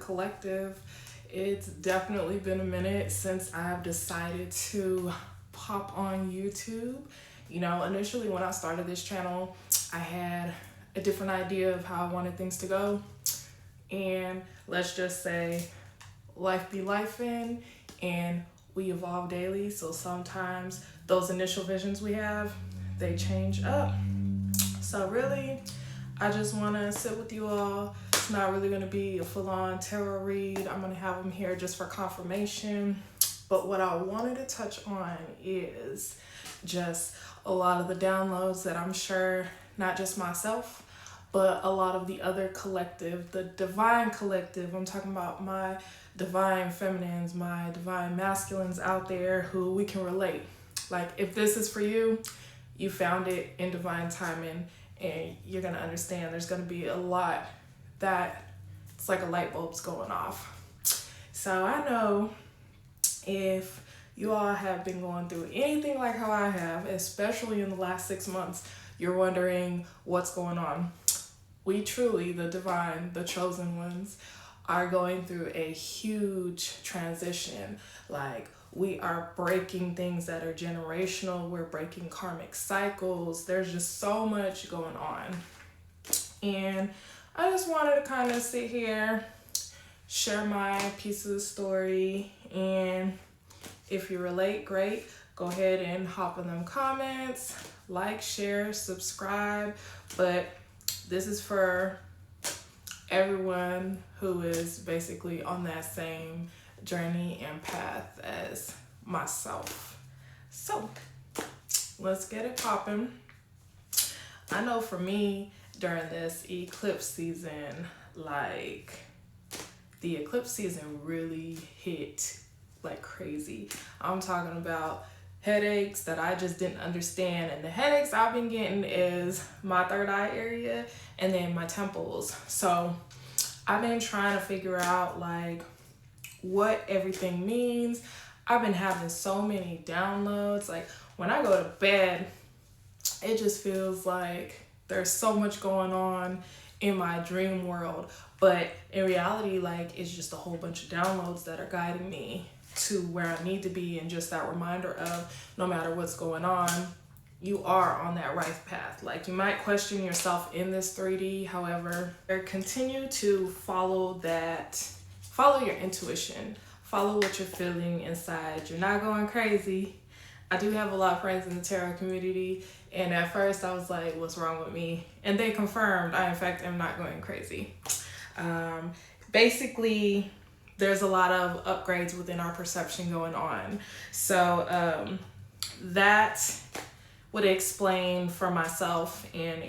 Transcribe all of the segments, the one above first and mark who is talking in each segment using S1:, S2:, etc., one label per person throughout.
S1: collective. It's definitely been a minute since I've decided to pop on YouTube. Initially when I started this channel, I had a different idea of how I wanted things to go. And let's just say life be lifing, and we evolve daily. So sometimes those initial visions we have, they change up. So really, I just want to sit with you all. It's not really going to be a full-on tarot read. I'm going to have them here just for confirmation. But what I wanted to touch on is just a lot of the downloads that I'm sure not just myself, but a lot of the other collective, the divine collective. I'm talking about my divine feminines, my divine masculines out there who we can relate. Like, if this is for you, you found it in divine timing, and you're going to understand there's going to be a lot that it's like a light bulb's going off. So I know if you all have been going through anything like how I have, especially in the last 6 months, you're wondering what's going on. We truly, the divine, the chosen ones, are going through a huge transition. Like, we are breaking things that are generational. We're breaking karmic cycles. There's just so much going on. And I just wanted to kind of sit here, share my piece of the story. And if you relate, great. Go ahead and hop in them comments, like, share, subscribe. But this is for everyone who is basically on that same journey and path as myself. So let's get it popping. I know for me, during this eclipse season, like, the eclipse season really hit like crazy. I'm talking about headaches that I just didn't understand. And the headaches I've been getting is my third eye area and then my temples. So I've been trying to figure out like what everything means. I've been having so many downloads. Like, when I go to bed, it just feels like there's so much going on in my dream world. But in reality, like, it's just a whole bunch of downloads that are guiding me to where I need to be, and just that reminder of no matter what's going on, you are on that right path. Like, you might question yourself in this 3D, however, continue to follow your intuition, follow what you're feeling inside. You're not going crazy. I do have a lot of friends in the tarot community, and at first I was like, what's wrong with me? And they confirmed I in fact am not going crazy. Basically, there's a lot of upgrades within our perception going on. So that would explain for myself and,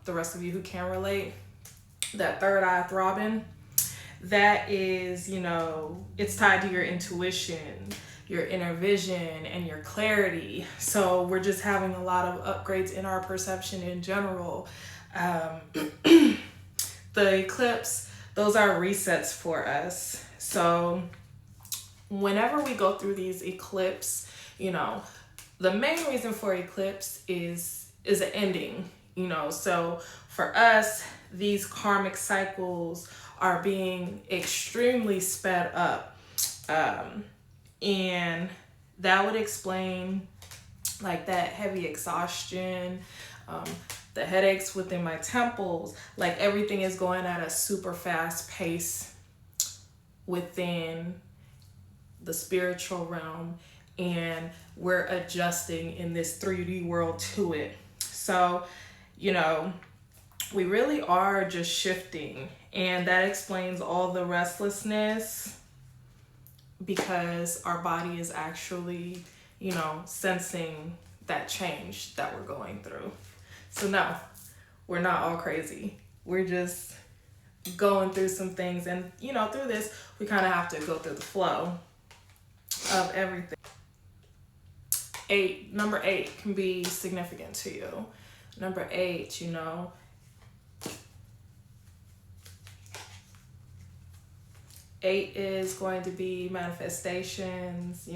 S1: the rest of you who can relate, that third eye throbbing, that is, it's tied to your intuition, your inner vision, and your clarity. So we're just having a lot of upgrades in our perception in general. The eclipse, those are resets for us. So whenever we go through these eclipse, the main reason for eclipse is an ending, so for us, these karmic cycles are being extremely sped up. And that would explain like that heavy exhaustion, the headaches within my temples. Like, everything is going at a super fast pace within the spiritual realm, and we're adjusting in this 3D world to it. So, we really are just shifting, and that explains all the restlessness, because our body is actually, sensing that change that we're going through. So no, we're not all crazy. We're just going through some things, and through this we kind of have to go through the flow of everything. Number 8 can be significant to you. Number 8, 8 is going to be manifestations,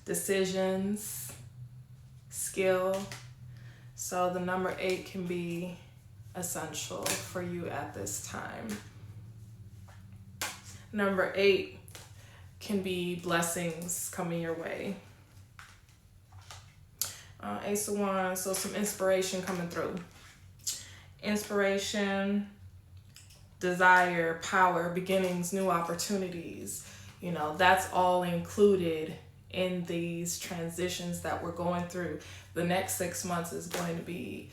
S1: decisions, skill. So the number 8 can be essential for you at this time. Number 8 can be blessings coming your way. Ace of Wands, so some inspiration coming through. Inspiration, desire, power, beginnings, new opportunities. You know, that's all included in these transitions that we're going through. The next 6 months is going to be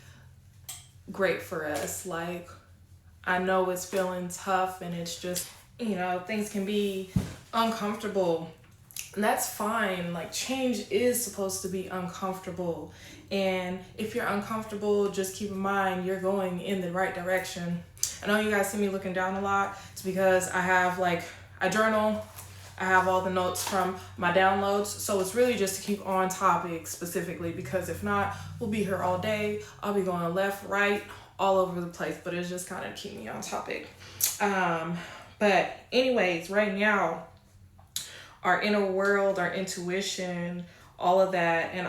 S1: great for us. Like, I know it's feeling tough and it's just, you know, things can be uncomfortable. And that's fine. Like, change is supposed to be uncomfortable. And if you're uncomfortable, just keep in mind you're going in the right direction. I know you guys see me looking down a lot. It's because I have I journal. I have all the notes from my downloads. So it's really just to keep on topic specifically, because if not, we'll be here all day. I'll be going left, right, all over the place, but it's just kind of keep me on topic. But anyways, right now, our inner world, our intuition, all of that, and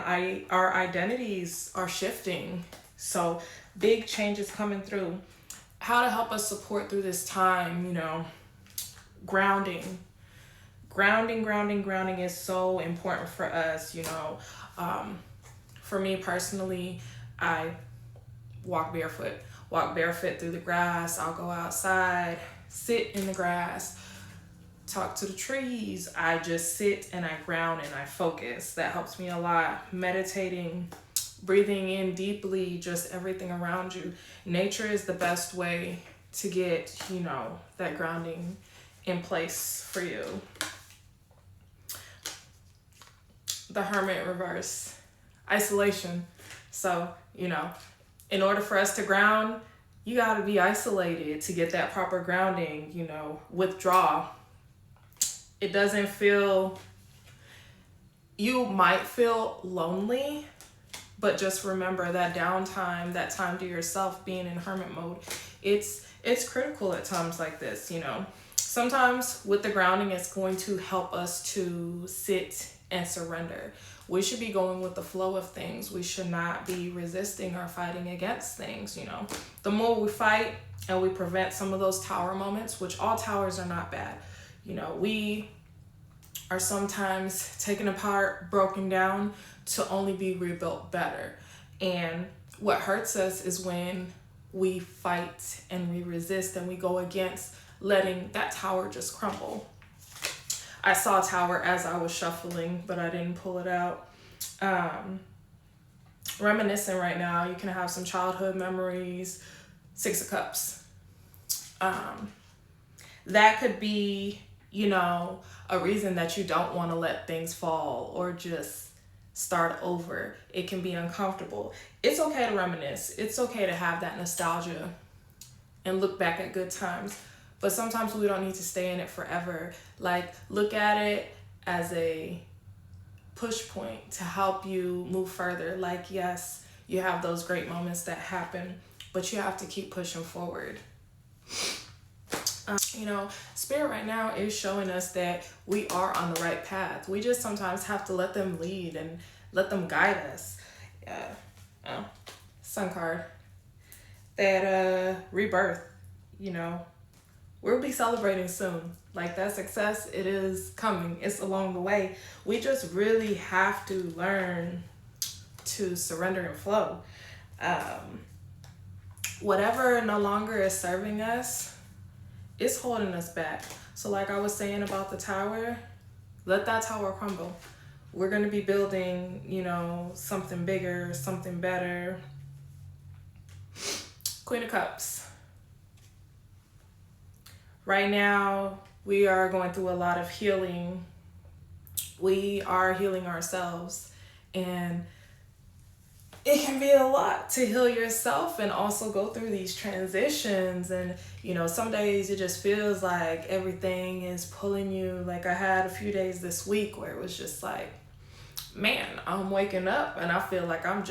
S1: our identities are shifting. So big changes coming through. How to help us support through this time, you know, grounding is so important for us, you know. For me personally, I walk barefoot through the grass. I'll go outside, sit in the grass, talk to the trees. I just sit and I ground and I focus. That helps me a lot. Meditating, breathing in deeply, just everything around you. Nature is the best way to get, you know, that grounding in place for you. The Hermit reverse, isolation. So, you know, in order for us to ground, you got to be isolated to get that proper grounding, you know, withdraw. It doesn't feel, you might feel lonely, but just remember that downtime, that time to yourself, being in hermit mode, it's critical at times like this, you know. Sometimes with the grounding, it's going to help us to sit and surrender. We should be going with the flow of things. We should not be resisting or fighting against things, you know. The more we fight and we prevent some of those tower moments, which all towers are not bad, you know, we are sometimes taken apart, broken down to only be rebuilt better. And what hurts us is when we fight and we resist and we go against letting that tower just crumble. I saw a tower as I was shuffling, but I didn't pull it out. Reminiscing right now, you can have some childhood memories. 6 of Cups. That could be, you know, a reason that you don't want to let things fall or just start over. It can be uncomfortable. It's okay to reminisce. It's okay to have that nostalgia and look back at good times. But sometimes we don't need to stay in it forever. Like, look at it as a push point to help you move further. Like, yes, you have those great moments that happen, but you have to keep pushing forward. You know, Spirit right now is showing us that we are on the right path. We just sometimes have to let them lead and let them guide us. Sun card. That rebirth, you know, we'll be celebrating soon. Like, that success, it is coming. It's along the way. We just really have to learn to surrender and flow. Whatever no longer is serving us, it's holding us back. So like I was saying about the tower, let that tower crumble. We're going to be building, you know, something bigger, something better. Queen of Cups. Right now, we are going through a lot of healing. We are healing ourselves, and it can be a lot to heal yourself and also go through these transitions. And, you know, some days it just feels like everything is pulling you. Like, I had a few days this week where it was just like, man, I'm waking up and I feel like my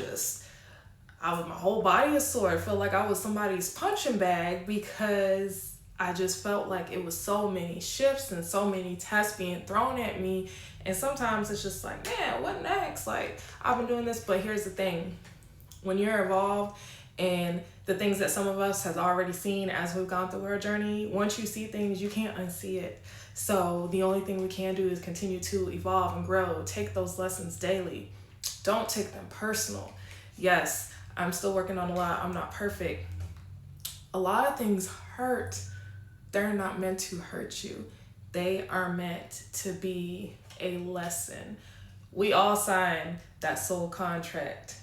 S1: whole body is sore. I feel like I was somebody's punching bag because I just felt like it was so many shifts and so many tests being thrown at me. And sometimes it's just like, man, what next? Like, I've been doing this, but here's the thing. When you're involved And the things that some of us has already seen as we've gone through our journey, once you see things, you can't unsee it. So the only thing we can do is continue to evolve and grow. Take those lessons daily. Don't take them personal. Yes, I'm still working on a lot. I'm not perfect. A lot of things hurt. They're not meant to hurt you. They are meant to be a lesson. We all signed that soul contract,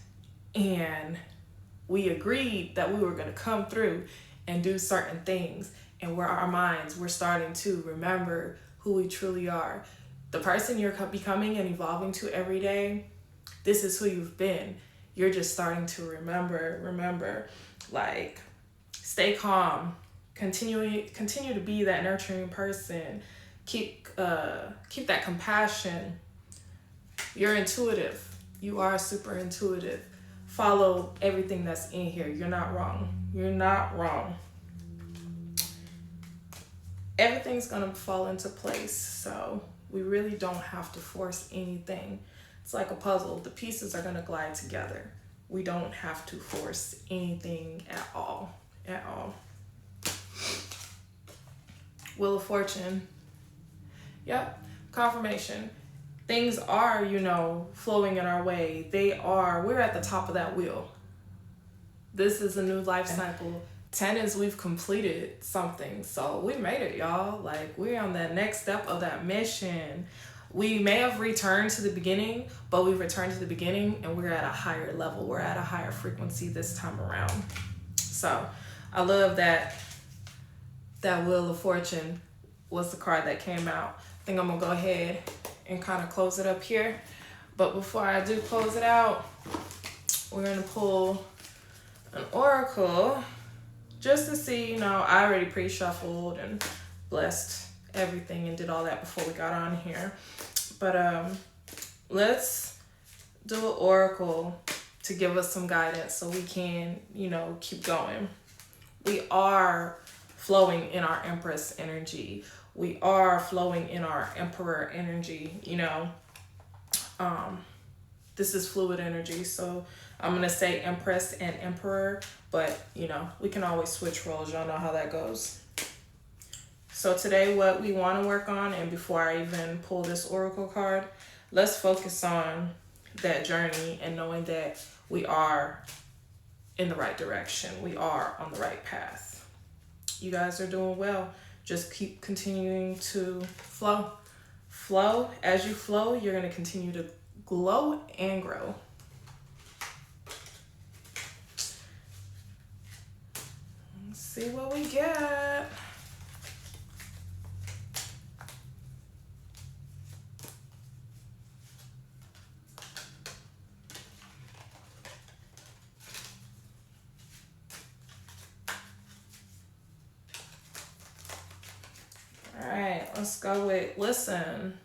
S1: and we agreed that we were going to come through and do certain things. And where our minds, we're starting to remember who we truly are. The person you're becoming and evolving to every day, this is who you've been. You're just starting to remember, like, stay calm, continue to be that nurturing person. Keep that compassion. You're intuitive. You are super intuitive. Follow everything that's in here. You're not wrong. You're not wrong. Everything's gonna fall into place. So we really don't have to force anything. It's like a puzzle. The pieces are gonna glide together. We don't have to force anything at all. At all. Wheel of Fortune. Yep. Confirmation. Things are, flowing in our way. We're at the top of that wheel. This is a new life cycle. 10 is we've completed something. So we made it, y'all. Like, we're on that next step of that mission. We may have returned to the beginning, but we've returned to the beginning and we're at a higher level. We're at a higher frequency this time around. So I love that Wheel of Fortune was the card that came out. I think I'm gonna go ahead and kind of close it up here. But before I do close it out, we're gonna pull an oracle just to see, I already pre-shuffled and blessed everything and did all that before we got on here. But let's do an oracle to give us some guidance so we can, keep going. We are flowing in our Empress energy. We are flowing in our Emperor energy, This is fluid energy, so I'm going to say Empress and Emperor, but, we can always switch roles. Y'all know how that goes. So today what we want to work on, and before I even pull this oracle card, let's focus on that journey and knowing that we are in the right direction. We are on the right path. You guys are doing well. Just keep continuing to flow. Flow. As you flow, you're going to continue to glow and grow. Let's see what we get. Let's go with listen.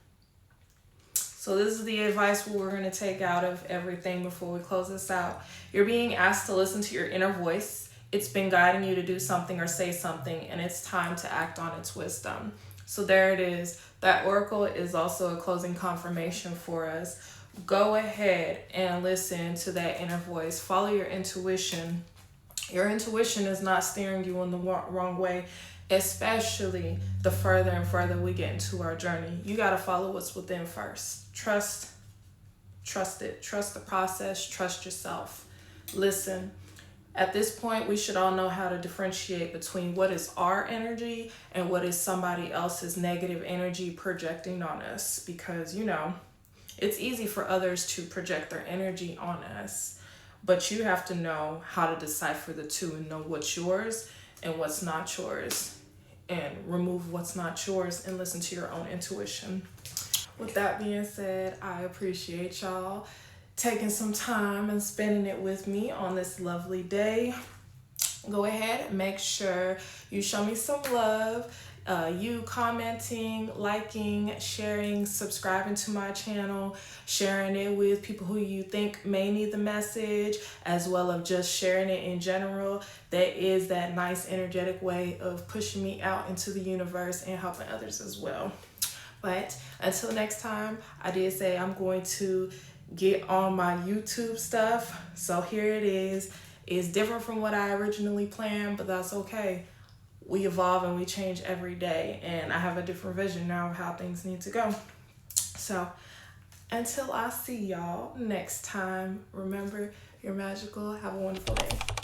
S1: So this is the advice we're going to take out of everything before we close this out. You're being asked to listen to your inner voice. It's been guiding you to do something or say something, and it's time to act on its wisdom. So there it is. That oracle is also a closing confirmation for us. Go ahead and listen to that inner voice. Follow your intuition. Your intuition is not steering you in the wrong way, especially the further and further we get into our journey. You got to follow what's within first. Trust it. Trust the process. Trust yourself. Listen. At this point, we should all know how to differentiate between what is our energy and what is somebody else's negative energy projecting on us. Because, it's easy for others to project their energy on us. But you have to know how to decipher the two and know what's yours and what's not yours. And remove what's not yours and listen to your own intuition. With that being said, I appreciate y'all taking some time and spending it with me on this lovely day. Go ahead and make sure you show me some love. You commenting, liking, sharing, subscribing to my channel, sharing it with people who you think may need the message, as well as just sharing it in general. That is that nice energetic way of pushing me out into the universe and helping others as well. But until next time, I did say I'm going to get on my YouTube stuff. So here it is. is different from what I originally planned, but that's okay. We evolve and we change every day, and I have a different vision now of how things need to go. So until I see y'all next time, remember, you're magical. Have a wonderful day.